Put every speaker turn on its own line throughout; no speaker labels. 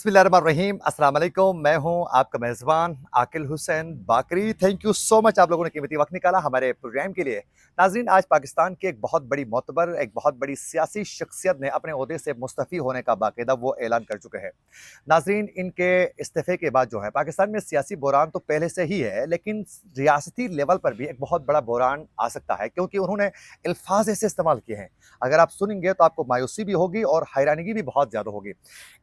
बिस्मिल्लाहिर्रहमानिर्रहीम, अस्सलाम वालेकुम। मैं हूं आपका मेज़बान आकिल हुसैन बाकरी। थैंक यू सो मच आप लोगों ने कीमती वक्त निकाला हमारे प्रोग्राम के लिए। नाज़रीन, आज पाकिस्तान के एक बहुत बड़ी मोतबर, एक बहुत बड़ी सियासी शख्सियत ने अपने ओहदे से मुस्तफ़ी होने का बाकायदा वो ऐलान कर चुके हैं। नाज़रीन, इनके इस्तीफ़े के बाद जो है पाकिस्तान में सियासी बहरान तो पहले से ही है, लेकिन रियासती लेवल पर भी एक बहुत बड़ा बहरान आ सकता है, क्योंकि उन्होंने अल्फाज ऐसे इस्तेमाल किए हैं। अगर आप सुनेंगे तो आपको मायूसी भी होगी और हैरानगी भी बहुत ज़्यादा होगी।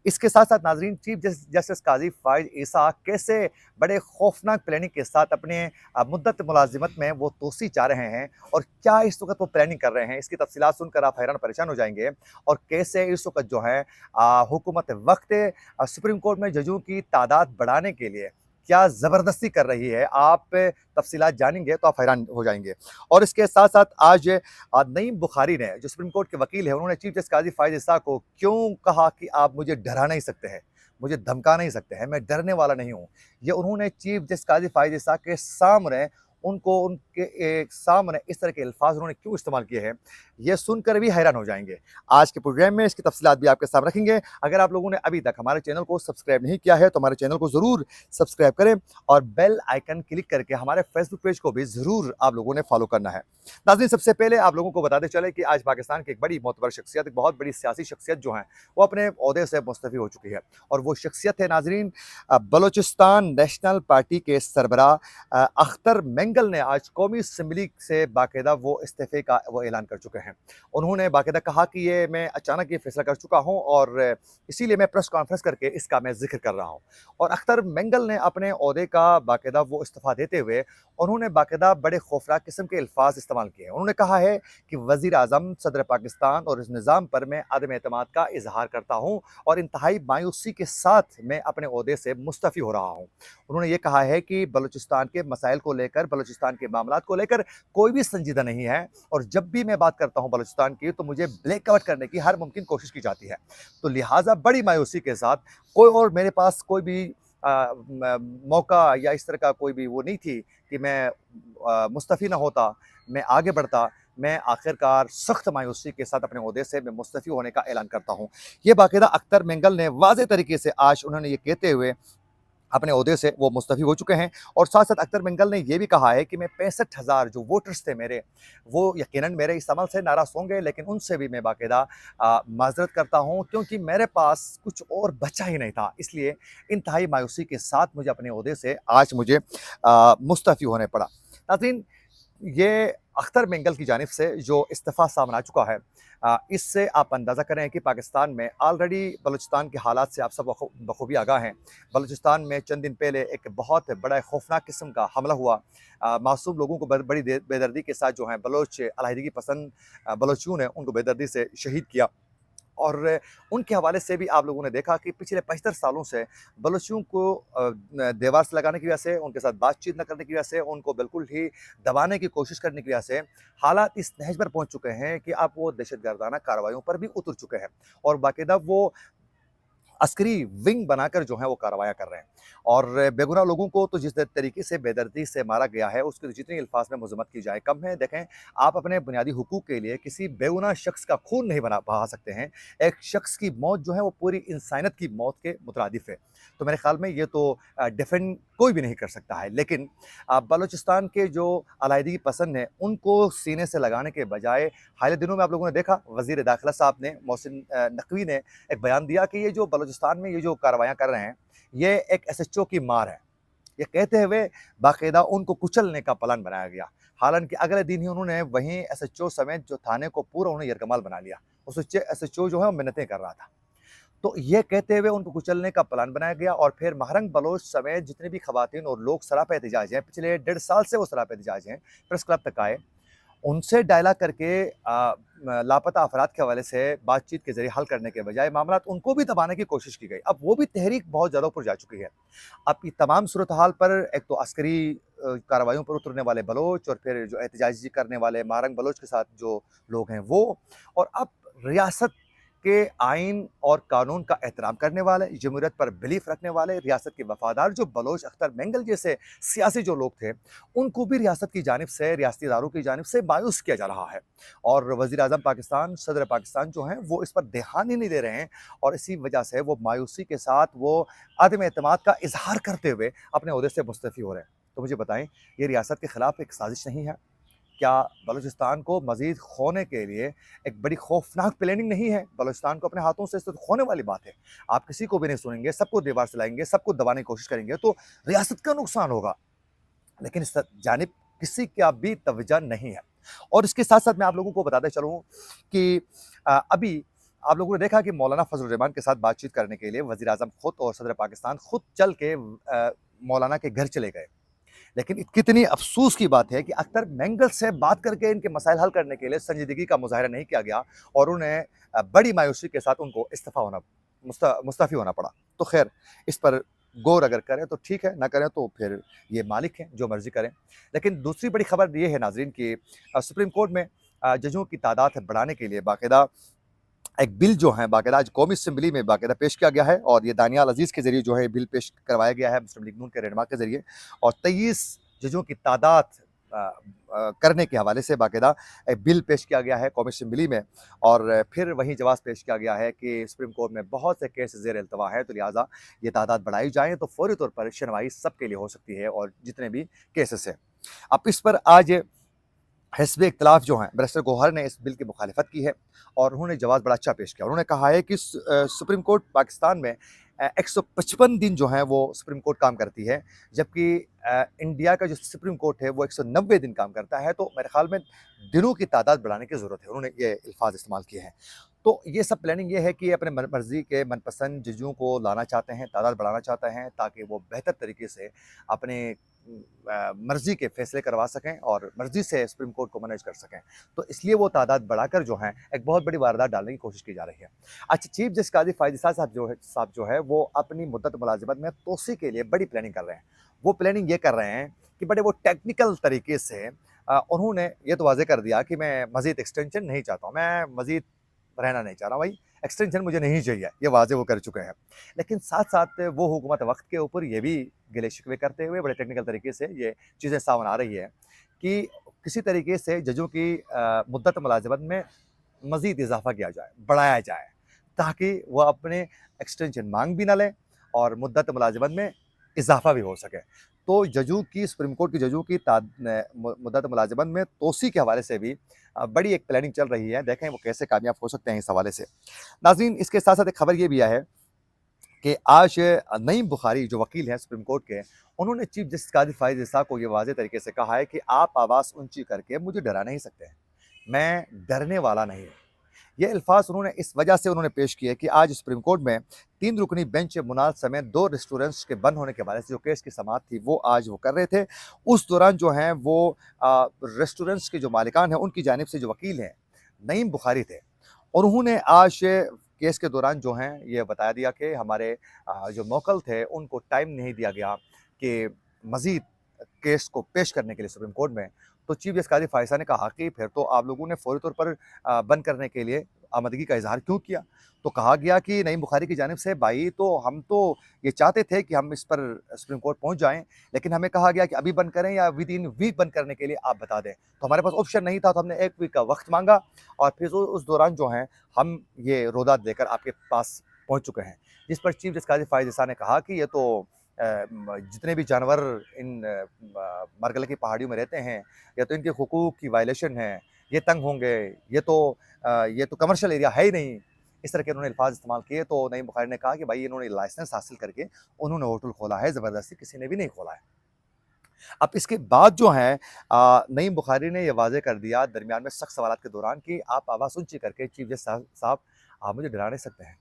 इसके साथ साथ नाज़रीन, चीफ जस्टिस काज़ी फ़ाइज़ ईसा कैसे बड़े खौफनाक प्लानिंग के साथ अपने मुद्दत मुलाजिमत में वो तोसी चाह रहे हैं, और क्या इस वक्त वो प्लानिंग कर रहे हैं, इसकी तफसीलात सुनकर आप हैरान परेशान हो जाएंगे। और कैसे इस वक्त जो है हुकूमत वक्त सुप्रीम कोर्ट में जजों की तादाद बढ़ाने के लिए क्या ज़बरदस्ती कर रही है, आप तफसीलात जानेंगे तो आप हैरान हो जाएंगे। और इसके साथ साथ आज नईम बुखारी ने, जो सुप्रीम कोर्ट के वकील हैं, उन्होंने चीफ जस्टिस काजी फ़ाइज़ ईसा को क्यों कहा कि आप मुझे डरा नहीं सकते हैं, मुझे धमका नहीं सकते हैं, मैं डरने वाला नहीं हूँ। ये उन्होंने चीफ जस्टिस काजी फ़ाइज़ ईसा के सामने, उनको उनके एक सामने इस तरह के अल्फाज उन्होंने क्यों इस्तेमाल किए हैं, ये सुनकर भी हैरान हो जाएंगे। आज के प्रोग्राम में इसकी तफसीलात भी आपके सामने रखेंगे। अगर आप लोगों ने अभी तक हमारे चैनल को सब्सक्राइब नहीं किया है तो हमारे चैनल को ज़रूर सब्सक्राइब करें, और बेल आइकन क्लिक करके हमारे फेसबुक पेज को भी ज़रूर आप लोगों ने फॉलो करना है। नाज़रीन, सबसे पहले आप लोगों को बताते चले कि आज पाकिस्तान की एक बड़ी मोतबर शख्सियत, एक बहुत बड़ी सियासी शख्सियत जो है, वो अपने ओहदे से मुस्तफ़ी हो चुकी है। और वो शख्सियत है नाज़रीन, बलोचिस्तान नेशनल पार्टी के सरबराह अख्तर मेंगल ने आज कौमी असम्बली से बाकायदा वो इस्तीफ़े का वो ऐलान कर चुके हैं। उन्होंने बाकायदा कहा कि ये मैं अचानक ये फैसला कर चुका हूँ, और इसीलिए मैं प्रेस कॉन्फ्रेंस करके इसका मैं जिक्र कर रहा हूँ। और अख्तर मेंगल ने अपने ओहदे का बाकायदा वो इस्तीफ़ा देते हुए उन्होंने बाकायदा बड़े खौफनाक किस्म के अल्फाज इस्तेमाल किए हैं। उन्होंने कहा है कि वज़ीर आज़म, सदर पाकिस्तान और इस निज़ाम पर मैं अदम एतमाद का इजहार करता हूँ, और इंतहाई मायूसी के साथ मैं अपने ओहदे से मुस्तफ़ी हो रहा हूँ। उन्होंने ये कहा है कि बलूचिस्तान के मसाइल को लेकर, बलूचिस्तान के मामलात को लेकर कोई भी संजीदा नहीं है, और जब भी मैं बात करता हूँ बलूचिस्तान की तो मुझे ब्लैक आउट करने की हर मुमकिन कोशिश की जाती है। तो लिहाजा बड़ी मायूसी के साथ कोई और मेरे पास कोई भी मौका या इस तरह का कोई भी वो नहीं थी कि मैं मुस्तफ़ी ना होता, मैं आगे बढ़ता। मैं आखिरकार सख्त मायूसी के साथ अपने ओहदे से मैं मुस्तफ़ी होने का ऐलान करता हूँ। ये बाकायदा अख्तर मेंगल ने वाज़ेह तरीके से आज उन्होंने ये कहते हुए अपने ओहदे से वो मुस्तफ़ी हो चुके हैं। और साथ-साथ अख्तर मेंगल ने ये भी कहा है कि मैं 65,000 जो वोटर्स थे मेरे, वो यकीनन मेरे इस अमल से नाराज़ होंगे, लेकिन उनसे भी मैं बाकायदा माज़रत करता हूँ, क्योंकि मेरे पास कुछ और बचा ही नहीं था। इसलिए इंतहाई मायूसी के साथ मुझे अपने ओहदे से आज मुझे मुस्तफ़ी होने पड़ा। नाज़रीन, ये अख्तर मेंगल की जानिब से जो इस्तीफ़ा सामने आ चुका है, इससे आप अंदाज़ा करें कि पाकिस्तान में ऑलरेडी बलूचिस्तान के हालात से आप सब बखूबी आगाह हैं। बलूचिस्तान में चंद दिन पहले एक बहुत बड़ा खौफनाक किस्म का हमला हुआ। मासूम लोगों को बड़ी बेदर्दी के साथ जो है बलोच अलहदगी पसंद बलोचियों ने उनको बेदर्दी से शहीद किया। और उनके हवाले से भी आप लोगों ने देखा कि पिछले 75 सालों से बलोचियों को दीवार से लगाने की वजह से, उनके साथ बातचीत न करने की वजह से, उनको बिल्कुल ही दबाने की कोशिश करने की वजह से हालात इस नहज पर पहुंच चुके हैं कि अब वो दहशतगर्दाना कार्रवाइयों पर भी उतर चुके हैं, और बाकायदा वो अस्करी विंग बनाकर जो है वो कार्रवाइयाँ कर रहे हैं। और बेगुनाह लोगों को तो जिस तरीके से बेदर्दी से मारा गया है, उसके जितनी अल्फाज में मज़म्मत की जाए कम है। देखें, आप अपने बुनियादी हुकूक के लिए किसी बेगुनाह शख्स का खून नहीं बहा सकते हैं। एक शख्स की मौत जो है वो पूरी इंसानियत की मौत के मुतरादिफ है। तो मेरे ख्याल में ये तो डिफेंड कोई भी नहीं कर सकता है। लेकिन बलूचिस्तान के जो अलाइदगी पसंद हैं, उनको सीने से लगाने के बजाय हालिया दिनों में आप लोगों ने देखा, वज़ीर दाखिला साहब ने, मोहसिन नकवी ने एक बयान दिया कि ये जो बलूचिस्तान में ये जो कार्रवाइयाँ कर रहे हैं, ये एक एसएचओ की मार है। ये कहते हुए बाकायदा उनको कुचलने का प्लान बनाया गया। हालाँकि अगले दिन ही उन्होंने वहीं एसएचओ समेत जो थाने को पूरा उन्होंने यरगमाल बना लिया। उस एसएचओ जो है वो मिन्नतें कर रहा था। तो ये कहते हुए उनको कुचलने का प्लान बनाया गया, और फिर महरंग बलोच समेत जितनी भी खवातीन और लोग सरापा एहतजाज हैं, पिछले 1.5 साल से वो सरापा एहतजाज हैं, प्रेस क्लब तक आए, उनसे डायलॉग करके लापता अफराद के हवाले से बातचीत के ज़रिए हल करने के बजाय मामलात उनको भी दबाने की कोशिश की गई। अब वो भी तहरीक बहुत ज़्यादा ऊपर जा चुकी है। अब ये तमाम सूरत हाल पर एक तो अस्करी कार्रवाइयों पर उतरने वाले बलोच, और फिर जो एहतजाजी करने वाले महरंग बलोच के साथ जो लोग हैं वो, और अब रियासत के आइन और कानून का एहतराम करने वाले, जमहूरियत पर बिलीफ रखने वाले, रियासत के वफादार जो बलोच अख्तर मेंगल जैसे सियासी जो लोग थे, उनको भी रियासत की जानिब से, रियासती इदारों की जानिब से मायूस किया जा रहा है। और वज़ीर-ए-आज़म पाकिस्तान, सदर पाकिस्तान जो हैं, वो इस पर ध्यान ही नहीं दे रहे हैं और इसी वजह से वो मायूसी के साथ वो अदम एतमाद का इज़हार करते हुए अपने ओहदे से मुस्तफ़ी हो रहे हैं। तो मुझे बताएँ, ये रियासत के खिलाफ एक साज़िश नहीं है? क्या बलूचिस्तान को मज़ीद खोने के लिए एक बड़ी खौफ़नाक प्लानिंग नहीं है? बलूचिस्तान को अपने हाथों से तो खोने वाली बात है। आप किसी को भी नहीं सुनेंगे, सबको दीवार से लाएँगे, सबको दबाने की कोशिश करेंगे, तो रियासत का नुकसान होगा। लेकिन इस जानिब किसी का भी तवज्जो नहीं है। और इसके साथ-साथ मैं आप लोगों को बताता चलूँ कि अभी आप लोगों ने देखा कि मौलाना फज़लुर रहमान के साथ बातचीत करने के लिए वज़ीर-ए-आज़म खुद और सदर पाकिस्तान खुद चल के मौलाना के घर चले गए। लेकिन कितनी अफ़सोस की बात है कि अख्तर मेंगल से बात करके इनके मसाइल हल करने के लिए संजीदगी का मुज़ाहिरा नहीं किया गया और उन्हें बड़ी मायूसी के साथ उनको मुस्तफ़ी होना पड़ा। तो ख़ैर, इस पर गौर अगर करें तो ठीक है, ना करें तो फिर ये मालिक हैं, जो मर्ज़ी करें। लेकिन दूसरी बड़ी खबर ये है नाज़रीन कि सुप्रीम कोर्ट में जजों की तादाद बढ़ाने के लिए बाकायदा एक बिल जो है बाकायदा आज कौमी असम्बली में बाकायदा पेश किया गया है और ये दानियाल अज़ीज़ के ज़रिए जो है बिल पेश करवाया गया है मुस्लिम लीग नून के रहनुमा के ज़रिए और 23 जजों की तादाद करने के हवाले से बाकायदा एक बिल पेश किया गया है कौमी असम्बली में और फिर वहीं जवाब पेश किया गया है कि सुप्रीम कोर्ट में बहुत से केस ज़ेर इल्तवा है, तो लिहाजा ये तादाद बढ़ाई जाए तो फौरी तौर पर सुनवाई सबके लिए हो सकती है और जितने भी केसेस हैं। अब इस पर आज हिज़्ब इख्तिलाफ जो हैं, बैरिस्टर गौहर ने इस बिल की मुखालिफत की है और उन्होंने जवाब बड़ा अच्छा पेश किया। उन्होंने कहा है कि सुप्रीम कोर्ट पाकिस्तान में 155 दिन जो हैं वो सुप्रीम कोर्ट काम करती है, जबकि इंडिया का जो सुप्रीम कोर्ट है वो 190 दिन काम करता है, तो मेरे ख़्याल में दिनों की तादाद बढ़ाने की ज़रूरत है। उन्होंने ये अल्फ़ाज़ इस्तेमाल किए हैं। तो ये सब प्लानिंग ये है कि अपने मर्ज़ी के मनपसंद जजों को लाना चाहते हैं, तादाद बढ़ाना चाहते हैं ताकि वो बेहतर तरीके से अपने मर्ज़ी के फ़ैसले करवा सकें और मर्ज़ी से सुप्रीम कोर्ट को मैनेज कर सकें। तो इसलिए वो तादाद बढ़ाकर जो है एक बहुत बड़ी वारदात डालने की कोशिश की जा रही है। अच्छा, चीफ जस्टिस काज़ी फ़ायद इसाक़ साहब जो है वो अपनी मुद्दत मुलाज़मत में तोसी के लिए बड़ी प्लानिंग कर रहे हैं। वो प्लानिंग ये कर रहे हैं कि बड़े वो टेक्निकल तरीके से उन्होंने ये तो वाज़ेह कर दिया कि मैं मज़ीद एक्सटेंशन नहीं चाहता हूँ, मैं मज़ीद रहना नहीं चाह रहा भाई, एक्सटेंशन मुझे नहीं चाहिए, ये वाज़ेह वो कर चुके हैं। लेकिन साथ-साथ वो हुकूमत वक़्त के ऊपर ये भी गिले-शिकवे करते हुए बड़े टेक्निकल तरीके से ये चीज़ें सामने आ रही है कि किसी तरीके से जजों की मुद्दत मुलाज़मत में मज़ीद इज़ाफ़ा किया जाए, बढ़ाया जाए, ताकि वो अपने एक्सटेंशन माँग भी ना लें और मुद्दत मुलाज़मत में इज़ाफ़ा भी हो सके। तो जजों की सुप्रीम कोर्ट के जजों की मुद्दत मुलाज़मत में तोसी के हवाले से भी बड़ी एक प्लानिंग चल रही है। देखें वो कैसे कामयाब हो सकते हैं इस हवाले से। नाज़रीन, इसके साथ-साथ एक खबर ये भी है कि आज नईम बुखारी जो वकील हैं सुप्रीम कोर्ट के, उन्होंने चीफ जस्टिस काज़ी फ़ाइज़ इसाक़ को ये वाज़ेह तरीके से कहा है कि आप आवाज़ ऊँची करके मुझे डरा नहीं सकते हैं। मैं डरने वाला नहीं हूँ। ये अल्फ़ाज़ उन्होंने इस वजह से उन्होंने पेश किए कि आज सुप्रीम कोर्ट में 3 रुकनी बेंच मुनाज़ समेत 2 रेस्टोरेंट्स के बंद होने के हवाले से जो केस की समाअत थी वो आज वो कर रहे थे। उस दौरान जो हैं वो रेस्टोरेंट्स के जो मालिकान हैं उनकी जानिब से जो वकील हैं, नईम बुखारी थे और उन्होंने आज केस के दौरान जो हैं ये बता दिया कि हमारे जो मौक्किल थे उनको टाइम नहीं दिया गया कि मज़ीद केस को पेश करने के लिए सुप्रीम कोर्ट में। तो चीफ जस्टिस काज़ी फ़ाइज़ ने कहा कि फिर तो आप लोगों ने फ़ौरी तौर पर बंद करने के लिए आमदगी का इज़हार क्यों किया? तो कहा गया कि नईम बुखारी की जानिब से भाई तो हम तो ये चाहते थे कि हम इस पर सुप्रीम कोर्ट पहुँच जाएँ, लेकिन हमें कहा गया कि अभी बंद करें या विदिन वीक बंद करने के लिए आप बता दें। तो हमारे पास ऑप्शन नहीं था, तो हमने 1 वीक का वक़्त माँगा और फिर उस दौरान जो है हम ये रोदा देकर आपके पास पहुँच चुके हैं। जिस पर चीफ जस्टिस काज़ी फ़ाइज़ ने कहा कि ये तो जितने भी जानवर इन मरगल की पहाड़ियों में रहते हैं, या तो इनके हुकूक की वायलेशन है, ये तंग होंगे, ये तो कमर्शियल एरिया है ही नहीं। इस तरह के उन्होंने अल्फ़ाज़ इस्तेमाल किए, तो नईम बुखारी ने कहा कि भाई इन्होंने लाइसेंस हासिल करके उन्होंने होटल खोला है, ज़बरदस्ती किसी ने भी नहीं खोला है। अब इसके बाद जो है नईम बुखारी ने ये वाज़ेह कर दिया दरमियान में सख्त सवालात के दौरान कि आप आवाज़ ऊँची करके चीफ जस्टिस साहब आप मुझे डरा नहीं सकते हैं।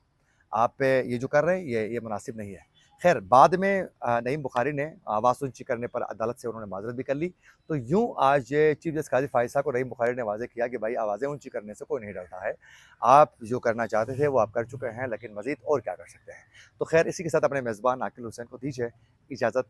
आप ये जो कर रहे हैं ये मुनासिब नहीं है। ख़ैर बाद में नईम बुखारी ने आवाज़ ऊँची करने पर अदालत से उन्होंने माज़रत भी कर ली। तो यूँ आज चीफ जस्टिस काज़ी फ़ाइज़ साहब को नईम बुखारी ने वाज़ेह किया कि भाई आवाज़ें ऊँची करने से कोई नहीं डरता है। आप जो करना चाहते थे वो आप कर चुके हैं, लेकिन मज़ीद और क्या कर सकते हैं। तो ख़ैर इसी के साथ अपने मेज़बान आकिल हुसैन को दीजिए इजाज़त।